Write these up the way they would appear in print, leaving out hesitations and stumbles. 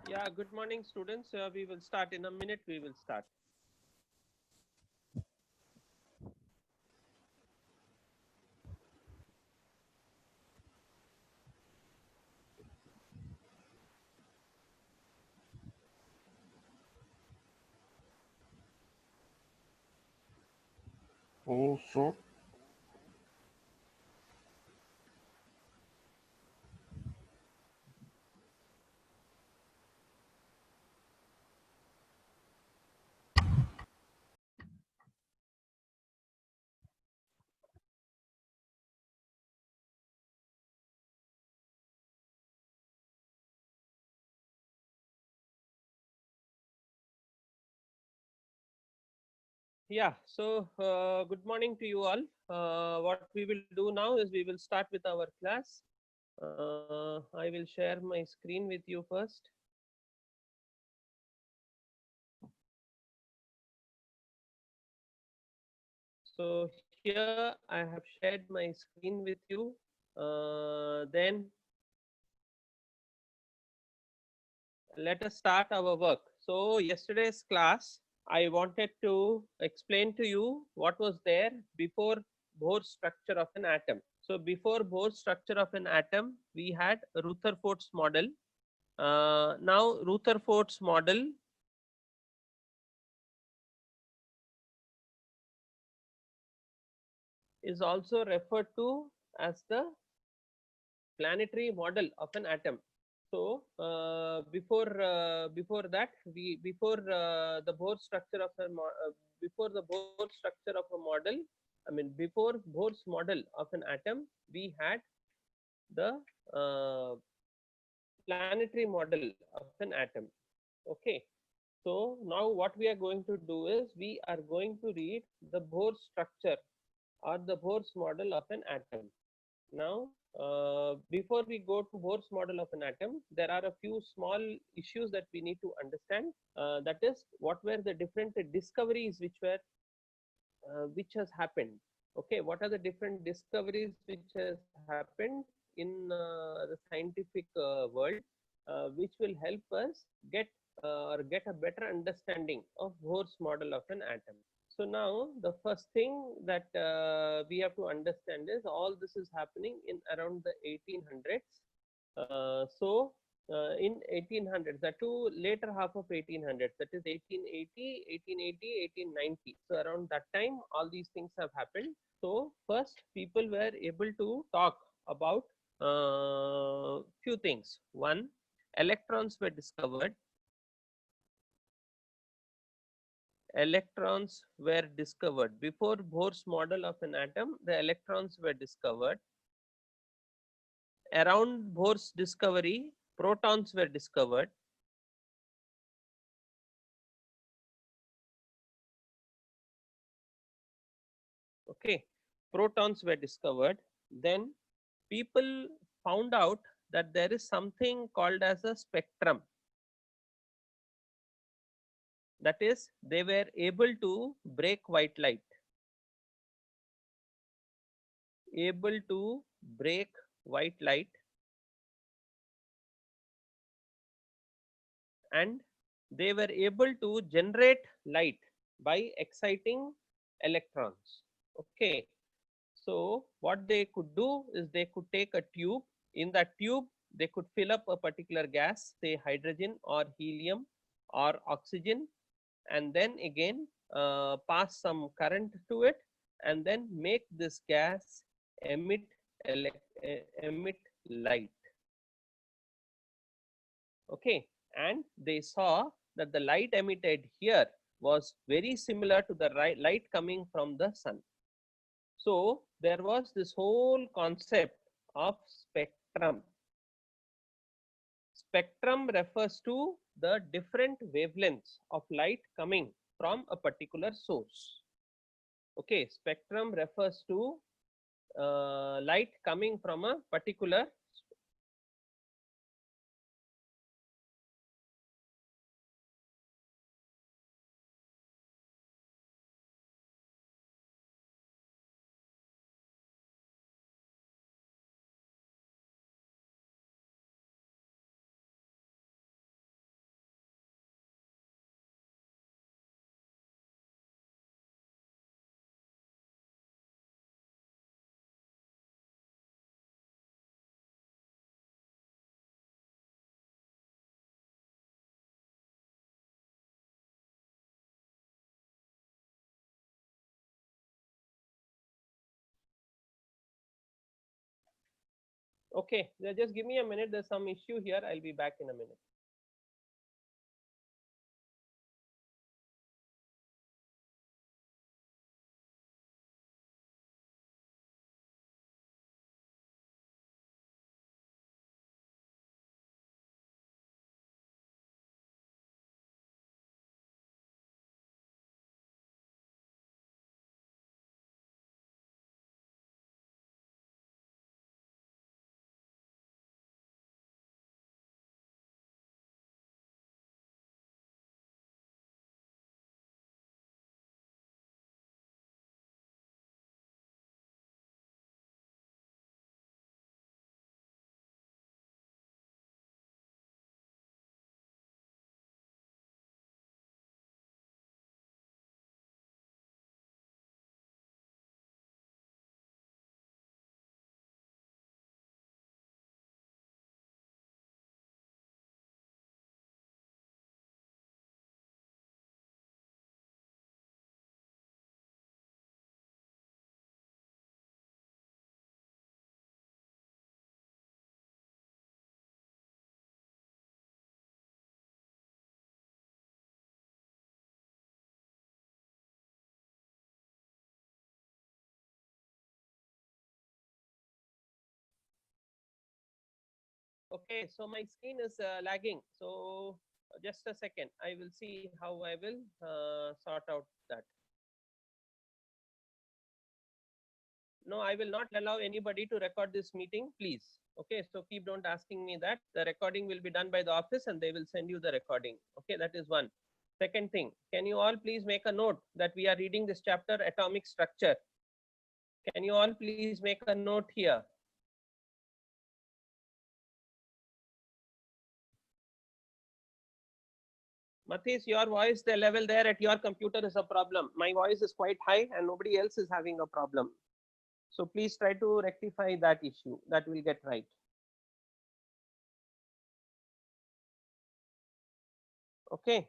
Yeah, good morning, students. We will start in a minute. We will start. Also, Yeah, so good morning to you all. What we will do now is we will start with our class. I will share my screen with you first. So here I have shared my screen with you. Then let us start our work. So yesterday's class, I wanted to explain to you what was there before Bohr's structure of an atom. So before Bohr's structure of an atom, we had Rutherford's model. Now Rutherford's model is also referred to as the planetary model of an atom. So before that, we before the Bohr structure of a before the Bohr structure of a model, I mean before Bohr's model of an atom, we had the uh, planetary model of an atom. Okay. So now what we are going to do is we are going to read the Bohr structure or the Bohr's model of an atom. Now, before we go to Bohr's model of an atom, there are a few small issues that we need to understand. That is, what were the different discoveries which has happened? Okay, what are the different discoveries which has happened in the scientific world, which will help us get or get a better understanding of Bohr's model of an atom. So now the first thing that we have to understand is all this is happening in around the 1800s. In 1800s, the two later half of 1800s, that is 1880, 1880, 1890. So around that time, all these things have happened. So first, people were able to talk about few things. One, electrons were discovered. Electrons were discovered before Bohr's model of an atom. The electrons were discovered. Around Bohr's discovery, protons were discovered. Okay, protons were discovered. Then people found out that there is something called as a spectrum. That is, they were able to break white light, able to break white light, and they were able to generate light by exciting electrons. Okay, so what they could do is they could take a tube. In that tube, they could fill up a particular gas, say hydrogen or helium or oxygen, and then again pass some current to it, and then make this gas emit emit light. Okay, and they saw that the light emitted here was very similar to the light coming from the sun. So there was this whole concept of spectrum. Spectrum refers to the different wavelengths of light coming from a particular source. Okay, spectrum refers to light coming from a particular Okay, just give me a minute. There's some issue here. I'll be back in a minute. Okay, so my screen is lagging. So just a second. I will see how I will sort out that. No, I will not allow anybody to record this meeting, please. Okay, so keep don't asking me that. The recording will be done by the office and they will send you the recording. Okay, that is one. Second thing, can you all please make a note that we are reading this chapter, atomic structure. Can you all please make a note here? Mathis, your voice, the level there at your computer is a problem. My voice is quite high and nobody else is having a problem. So please try to rectify that issue. That will get right. Okay.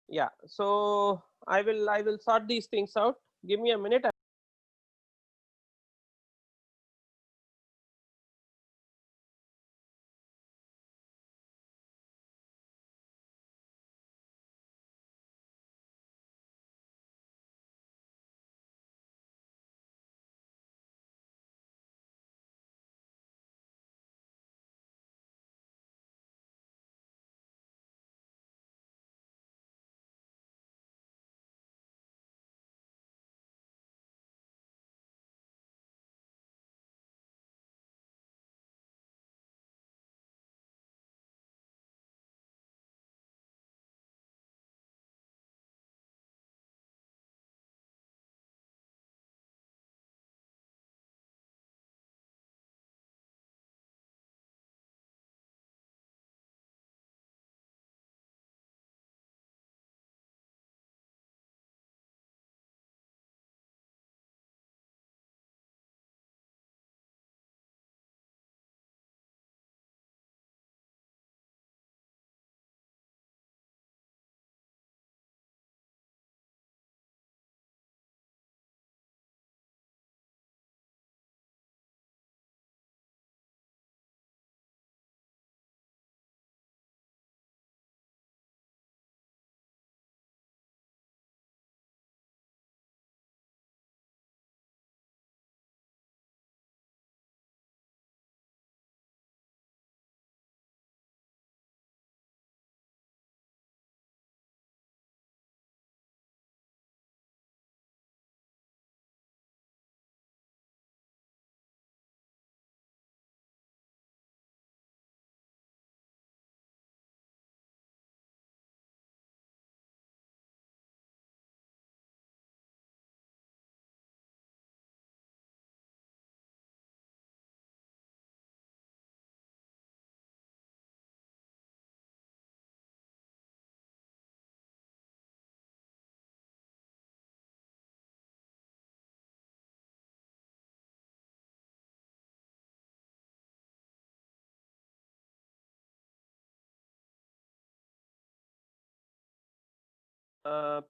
Yeah. So I will sort these things out. Give me a minute.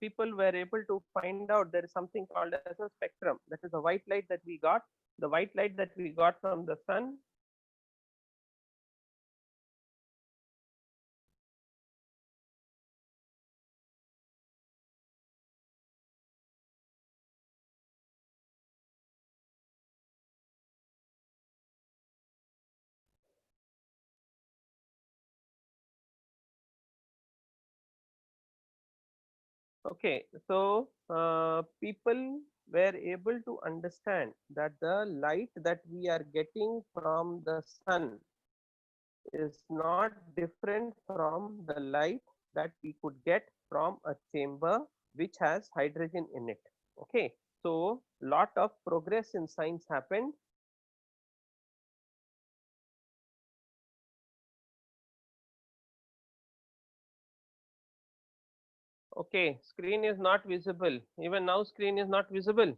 People were able to find out there is something called as a spectrum. That is the white light that we got. The white light that we got from the sun Okay, so people were able to understand that the light that we are getting from the sun is not different from the light that we could get from a chamber which has hydrogen in it. Okay, so lot of progress in science happened. Okay, screen is not visible. Even now screen is not visible.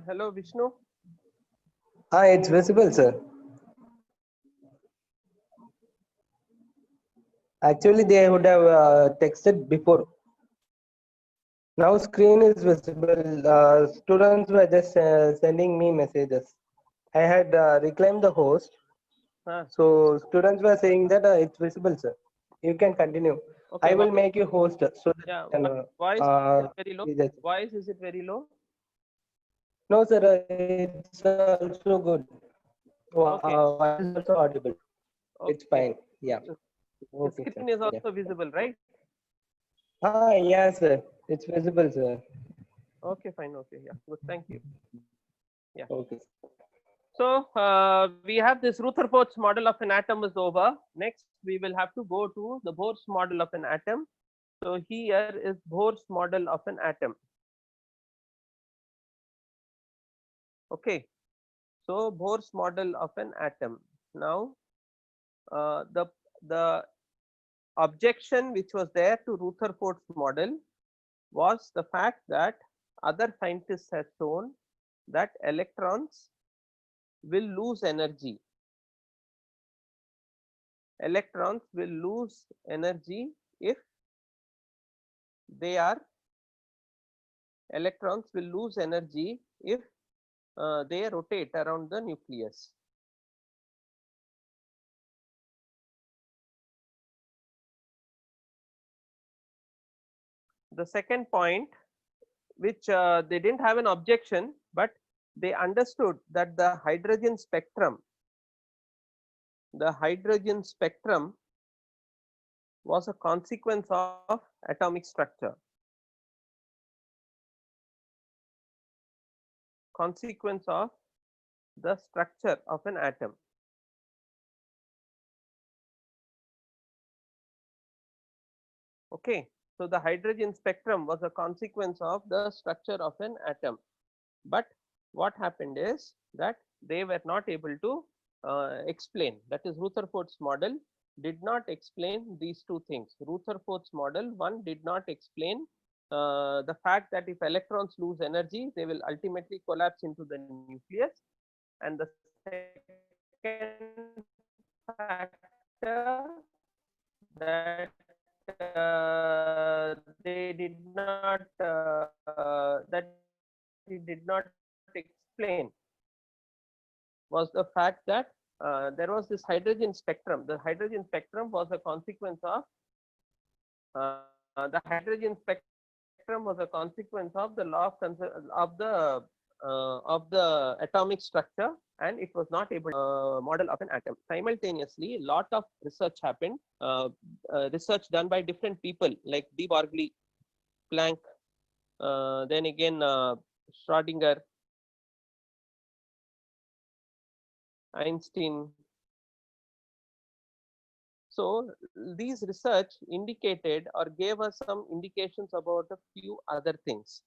Hello Vishnu. It's visible, sir. Actually, they would have texted before. Now screen is visible. Students were just sending me messages. I had reclaimed the host, Huh? so students were saying that it's visible, sir. You can continue. Okay, I why? will make you host so that Yeah, you can voice is very low. see that. Voice is it very low? No, sir, it's also good. Okay, Voice is also audible. It's okay. fine. Yeah. The Okay, sir. screen is Yeah. also visible, right? Yeah, sir. It's visible, sir. Okay, fine. Okay, yeah, good. Thank you. Yeah. Okay. So we have this Rutherford's model of an atom is over. Next, we will have to go to the Bohr's model of an atom. So here is Bohr's model of an atom. Okay. So Bohr's model of an atom. Now, the objection which was there to Rutherford's model was the fact that other scientists had shown that electrons will lose energy. Electrons will lose energy if they are electrons will lose energy if they rotate around the nucleus. The second point, which they didn't have an objection, but they understood that the hydrogen spectrum was a consequence of atomic structure. Consequence of the structure of an atom. Okay, so the hydrogen spectrum was a consequence of the structure of an atom. But what happened is that they were not able to explain. That is, Rutherford's model did not explain these two things. Rutherford's model, one, did not explain the fact that if electrons lose energy, they will ultimately collapse into the nucleus. And the second factor, that he did not explain, was the fact that there was this hydrogen spectrum. The hydrogen spectrum was a consequence of the law of the atomic structure, and it was not able model of an atom. Simultaneously, a lot of research happened, research done by different people like de Broglie, Planck, then again Schrodinger, Einstein. So these research indicated or gave us some indications about a few other things.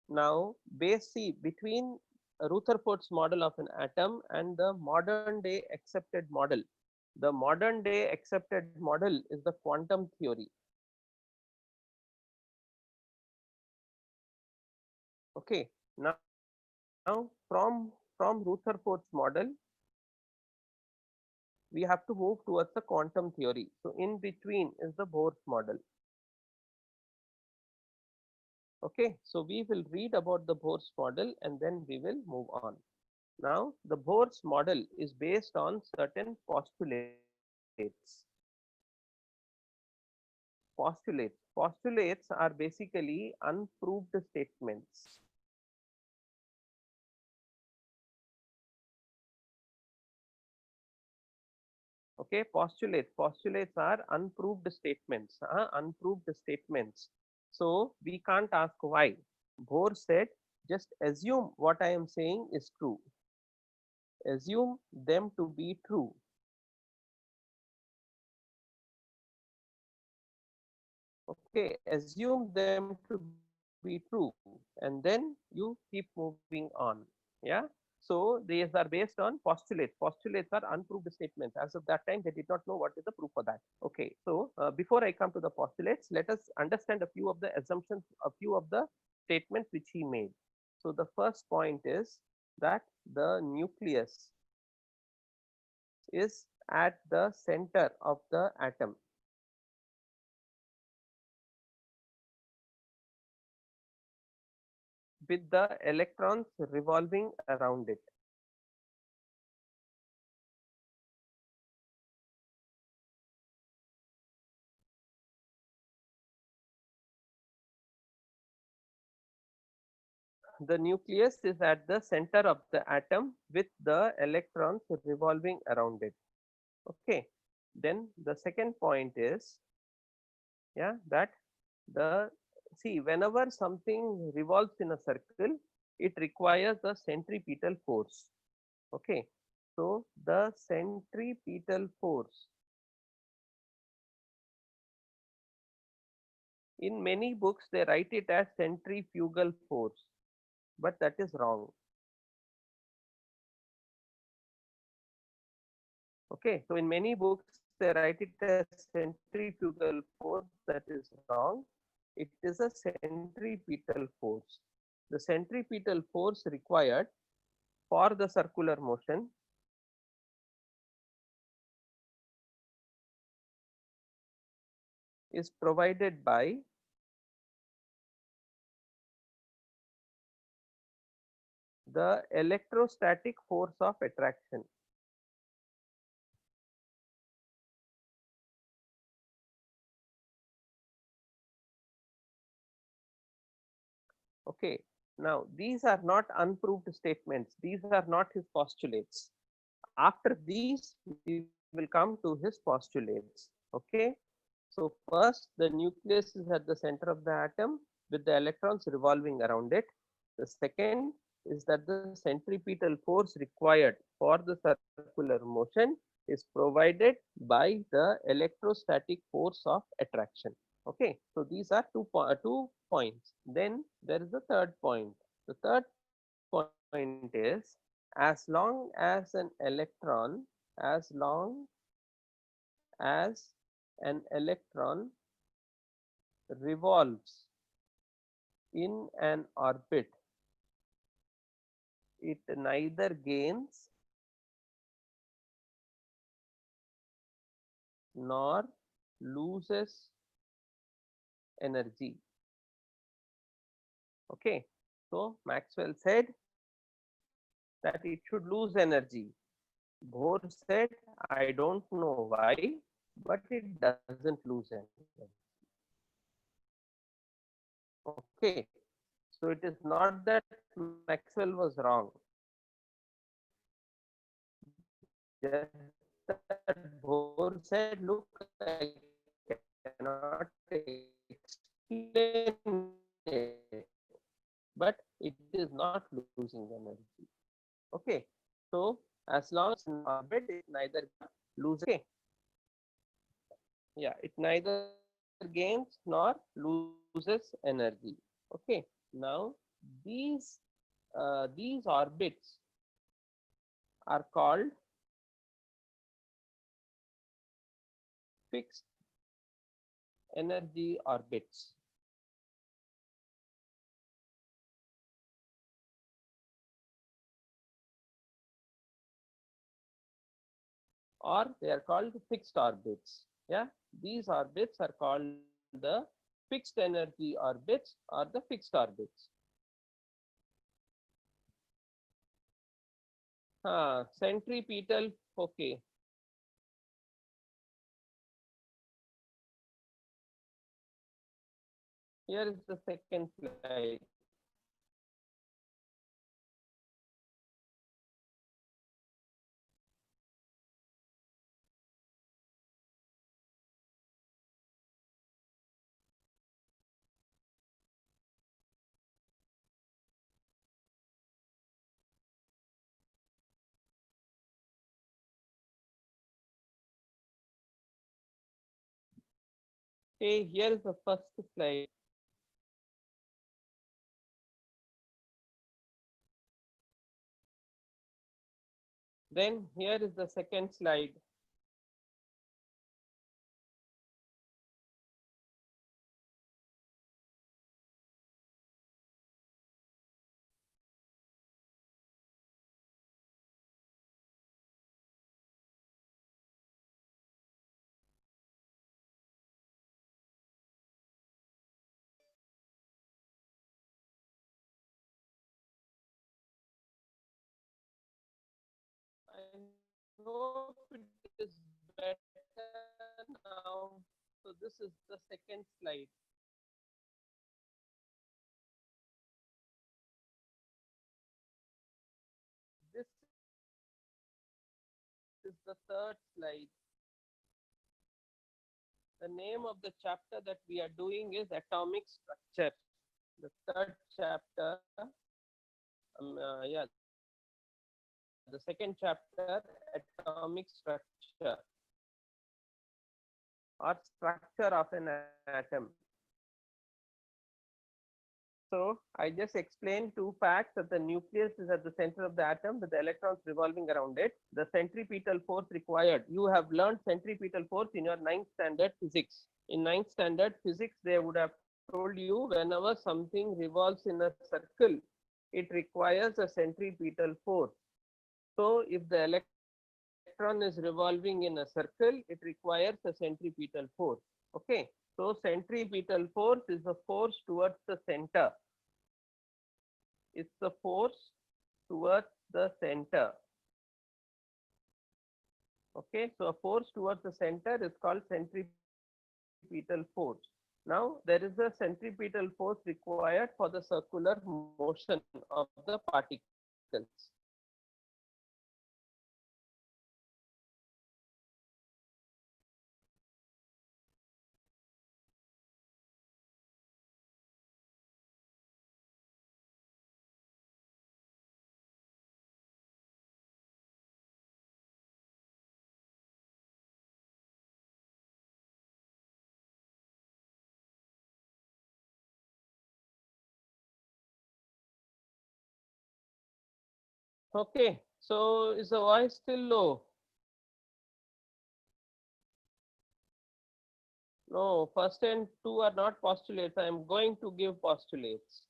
Now, see, between Rutherford's model of an atom and the modern day accepted model, the modern day accepted model is the quantum theory. Okay, now from Rutherford's model, we have to move towards the quantum theory. So in between is the Bohr's model. Okay, so we will read about the Bohr's model and then we will move on. Now, the Bohr's model is based on certain postulates. Postulates are basically unproved statements. Okay, postulates are unproved statements. Unproved statements. So we can't ask why. Bohr said, just assume what I am saying is true. Assume them to be true. Okay, assume them to be true, and then you keep moving on. Yeah. So these are based on postulates. Postulates are unproved statements. As of that time, they did not know what is the proof for that. Okay. So before I come to the postulates, let us understand a few of the assumptions, a few of the statements which he made. So the first point is that the nucleus is at the center of the atom. With the electrons revolving around it. The nucleus is at the center of the atom with the electrons revolving around it. Okay. Then the second point is, yeah, that the see whenever something revolves in a circle, it requires the centripetal force. Okay. So the centripetal force, in many books they write it as centrifugal force, but that is wrong. Okay, so in many books they write it as centrifugal force, that is wrong. It is a centripetal force. The centripetal force required for the circular motion is provided by the electrostatic force of attraction. Okay, now these are not unproved statements, these are not his postulates. After these, we will come to his postulates. Okay, so first the nucleus is at the center of the atom with the electrons revolving around it. The second is that the centripetal force required for the circular motion is provided by the electrostatic force of attraction. Okay, so these are two points. Then there is a third point. The third point is, as long as an electron, as long as an electron revolves in an orbit, it neither gains nor loses energy. Okay, so Maxwell said that it should lose energy. Bohr said, I don't know why, but it doesn't lose energy. Okay, so it is not that Maxwell was wrong. Just that Bohr said, look, I cannot explain it, but it is not losing energy. Okay, so as long as in orbit, it neither loses. Okay, yeah, it neither gains nor loses energy. Okay, now these these orbits are called fixed energy orbits. Or they are called fixed orbits. Yeah, these orbits are called the fixed energy orbits or the fixed orbits. Centripetal, okay. Here is the second slide. Okay, here is the first slide. Then here is the second slide. I hope it is better now. So this is the second slide. This is the third slide. The name of the chapter that we are doing is atomic structure. The third chapter, yeah, the second chapter, atomic structure or structure of an atom. So I just explained two facts that the nucleus is at the center of the atom with the electrons revolving around it. The centripetal force required. You have learned centripetal force in your 9th standard physics. In 9th standard physics, they would have told you whenever something revolves in a circle, it requires a centripetal force. So if the electron is revolving in a circle, it requires a centripetal force. Okay. So centripetal force is the force towards the center. It's the force towards the center. Okay, so a force towards the center is called centripetal force. Now there is a centripetal force required for the circular motion of the particles. Okay, so is the voice still low? No, first and two are not postulates. I am going to give postulates.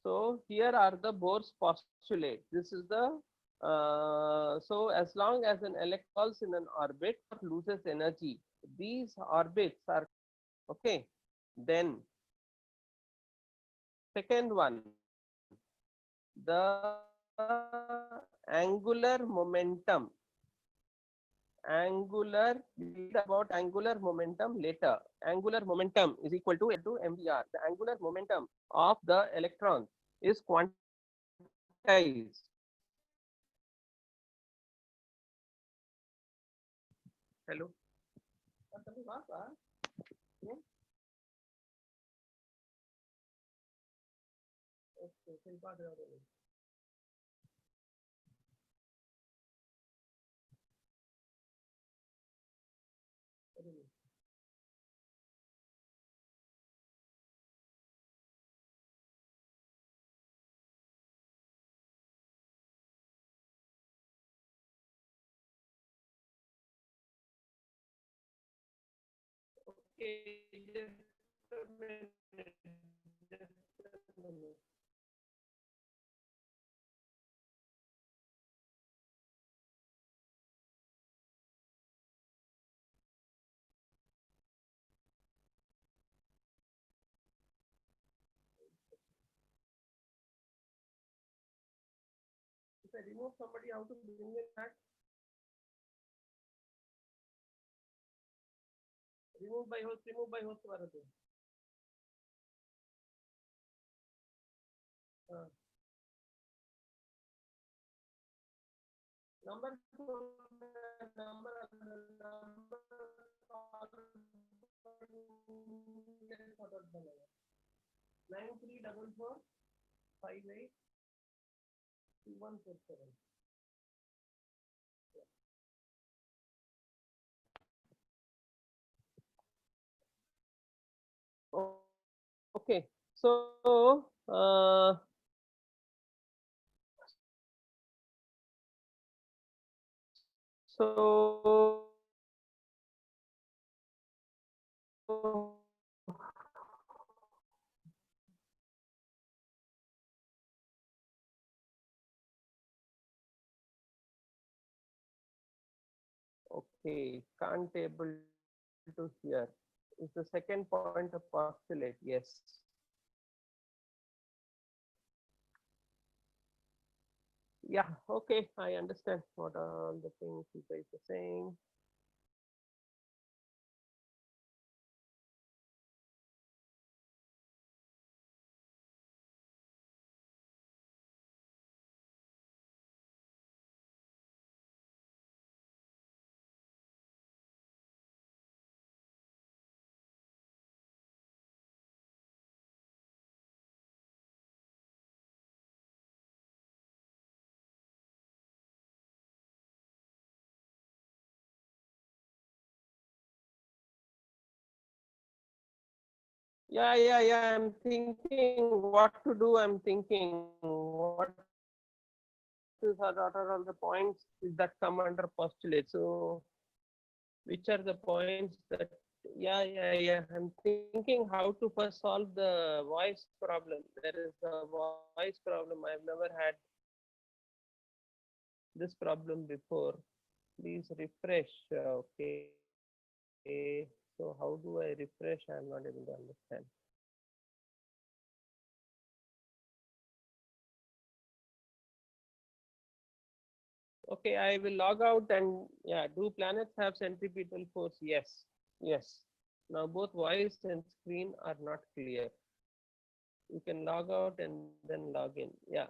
So here are the Bohr's postulate. This is the so as long as an electron in an orbit loses energy, these orbits are okay. Then second one, the angular momentum. Angular, about angular momentum later. Angular momentum is equal to mvr. The angular momentum of the electron is quantized. Hello. Okay, just a minute. Just a minute. I remove somebody, how to bring it back? Remove by host ಬರುತ್ತೆ. Number nine three double four 582147. Okay, so so okay, can't able to hear. Is the second point of postulate? Yes. Yeah, okay, I understand what are the things you guys are saying. Yeah. I'm thinking what to do. I'm thinking what are all the points that come under postulate. So, which are the points that? Yeah. I'm thinking how to first solve the voice problem. There is a voice problem. I've never had this problem before. Please refresh. Okay. So how do I refresh? I'm not able to understand. Okay, I will log out and yeah, do planets have centripetal force? Yes. Now both voice and screen are not clear. You can log out and then log in. Yeah.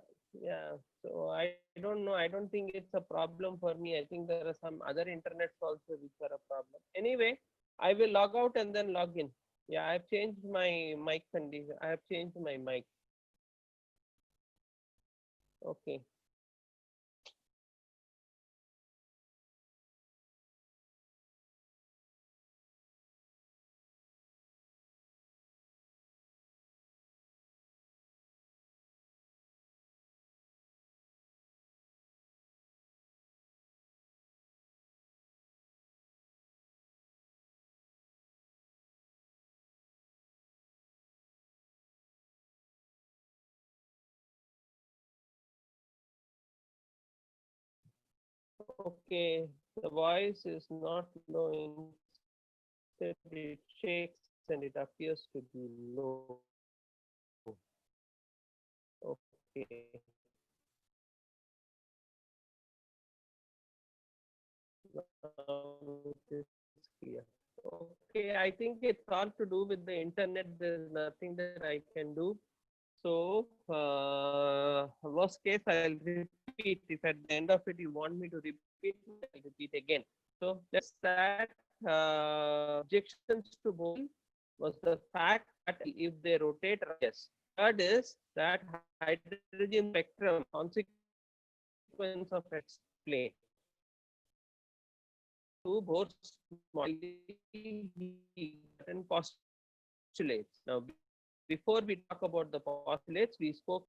So I don't know. I don't think it's a problem for me. I think there are some other internets also which are a problem. Anyway, I will log out and then log in. Yeah, I've changed my mic condition. I have changed my mic. Okay. Okay, the voice is not low, instead it shakes and it appears to be low. Okay. Now it is clear. Okay, I think it's all to do with the internet. There's nothing that I can do. So, worst case, I'll repeat. If at the end of it you want me to repeat, I'll repeat again. So, let's that objections to Boyle was the fact that if they rotate, yes. Third is that hydrogen spectrum consequence of its plane. To Bohr's model and postulates. Now, before we talk about the postulates, we spoke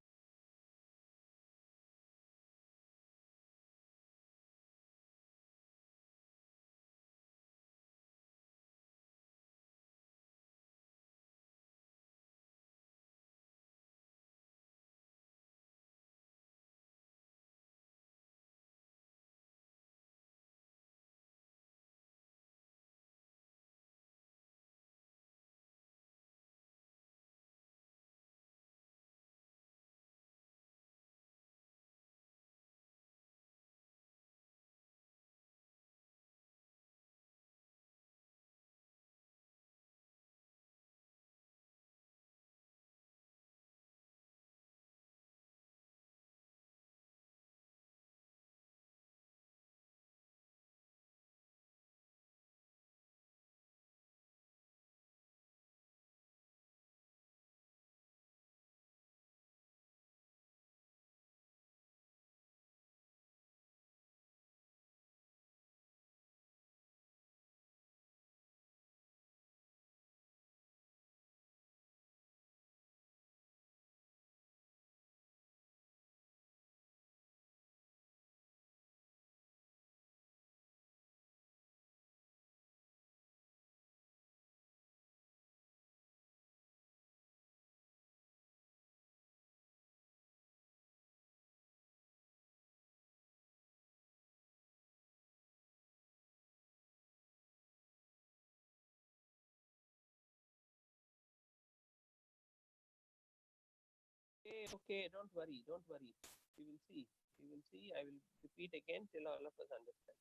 Okay, don't worry, don't worry. We will see. We will see. I will repeat again till all of us understand.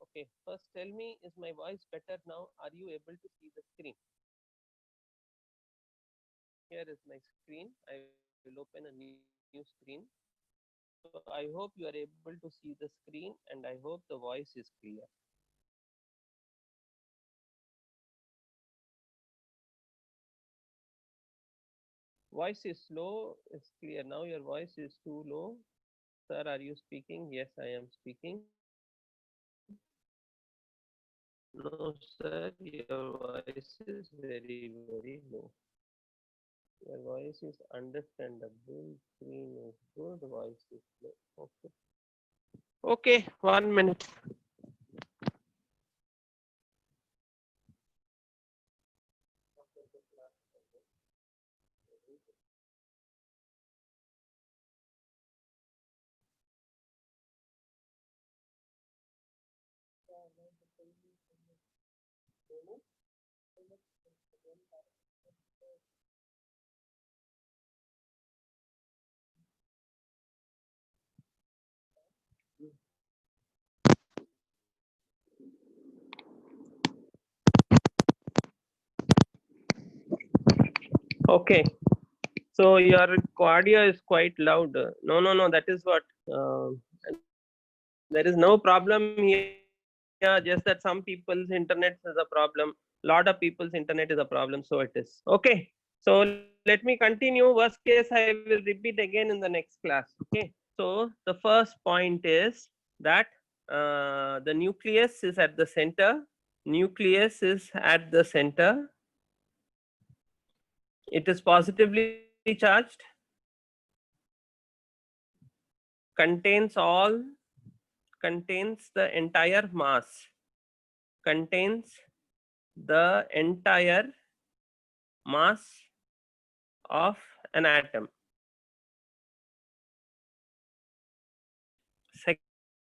Okay, first tell me, is my voice better now? Are you able to see the screen? Here is my screen. I will open a new screen. So I hope you are able to see the screen and I hope the voice is clear. Voice is slow, it's clear. Now your voice is too low. Sir, are you speaking? Yes, I am speaking. No, sir, your voice is very, very low. Your voice is understandable. Screen is good. Voice is low. Okay. Okay, 1 minute. Okay. So your audio is quite loud. No, no, no. That is what. There is no problem here. Just that some people's internet is a problem. Lot of people's internet is a problem. So it is. Okay. So let me continue. Worst case, I will repeat again in the next class. Okay. So the first point is that the nucleus is at the center. Nucleus is at the center. It is positively charged. Contains the entire mass. Contains the entire mass of an atom.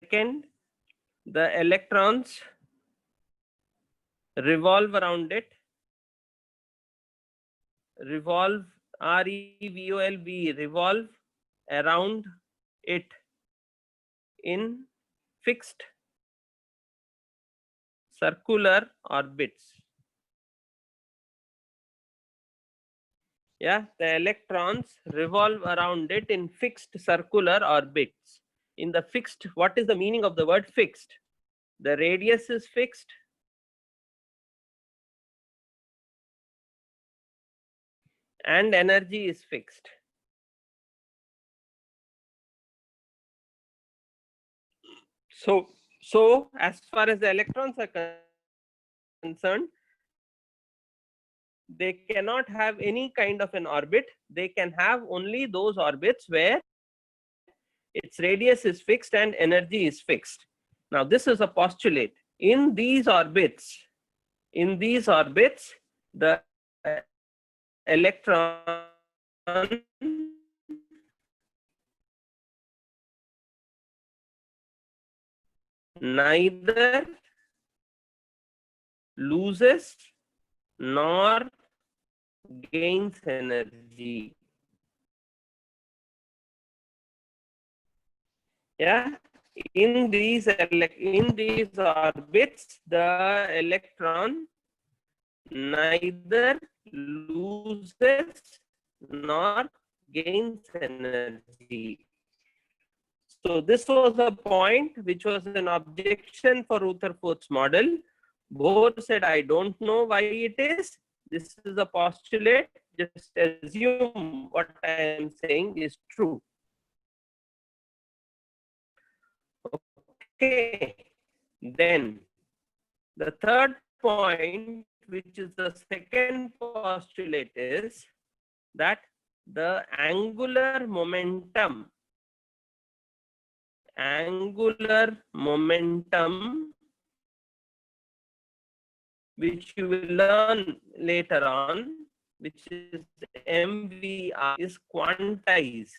Second, the electrons revolve around it. Revolve, R-E-V-O-L-V, revolve around it in fixed circular orbits. Yeah, the electrons revolve around it in fixed circular orbits. In the fixed, what is the meaning of the word fixed? The radius is fixed. And energy is fixed. So as far as the electrons are concerned, they cannot have any kind of an orbit. They can have only those orbits where its radius is fixed and energy is fixed. Now this is a postulate. In these orbits, the electron neither loses nor gains energy. Yeah, in these orbits, the electron neither loses nor gains energy. So this was a point which was an objection for Rutherford's model. Bohr said, I don't know why it is. This is a postulate. Just assume what I am saying is true. Okay. Then the third point, which is the second postulate, is that the angular momentum which you will learn later on, which is MVR, is quantized.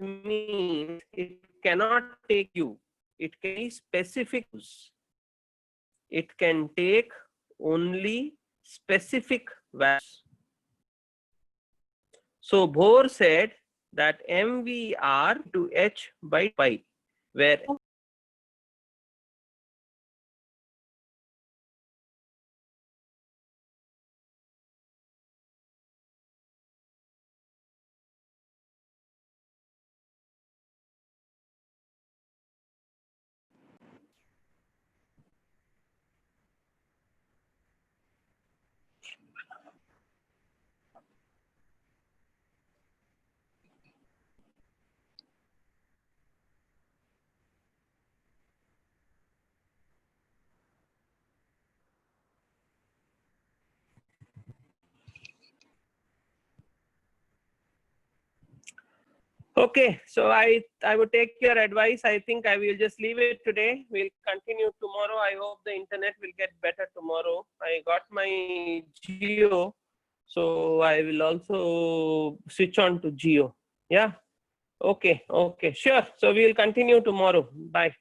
Means it cannot take you. It can be specific. it can take only specific values. So Bohr said that mvr to h by pi, where okay, so I would take your advice. I think I will just leave it today. We'll continue tomorrow. I hope the internet will get better tomorrow. I got my Geo, so I will also switch on to Geo. Yeah. Okay. Okay. Sure. So we will continue tomorrow. Bye.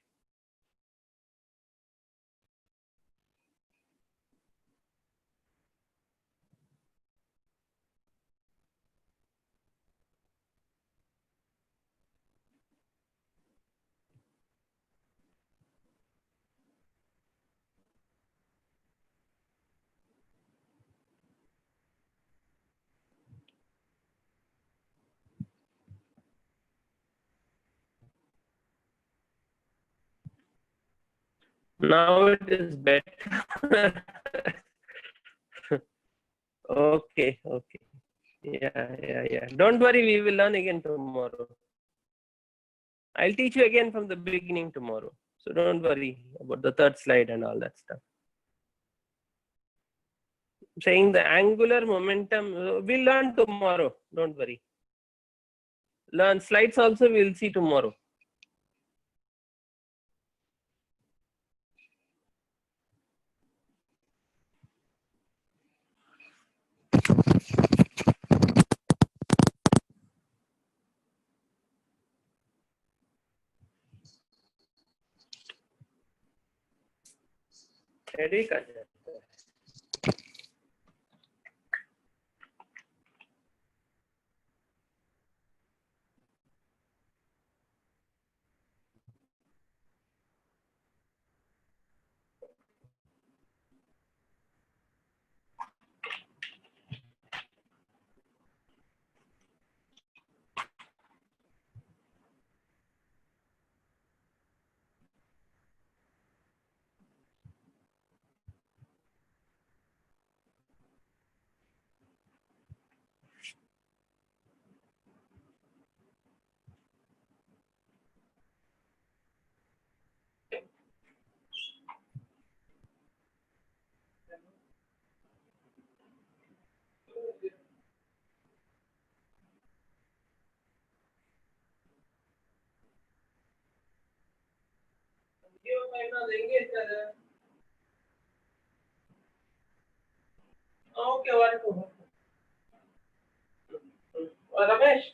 Now it is better. Okay. Okay. Yeah. Don't worry. We will learn again tomorrow. I'll teach you again from the beginning tomorrow. So don't worry about the third slide and all that stuff. Saying the angular momentum, we'll learn tomorrow. Don't worry. Learn slides also we'll see tomorrow. Headache आ जाता है. Okay, what? Ramesh.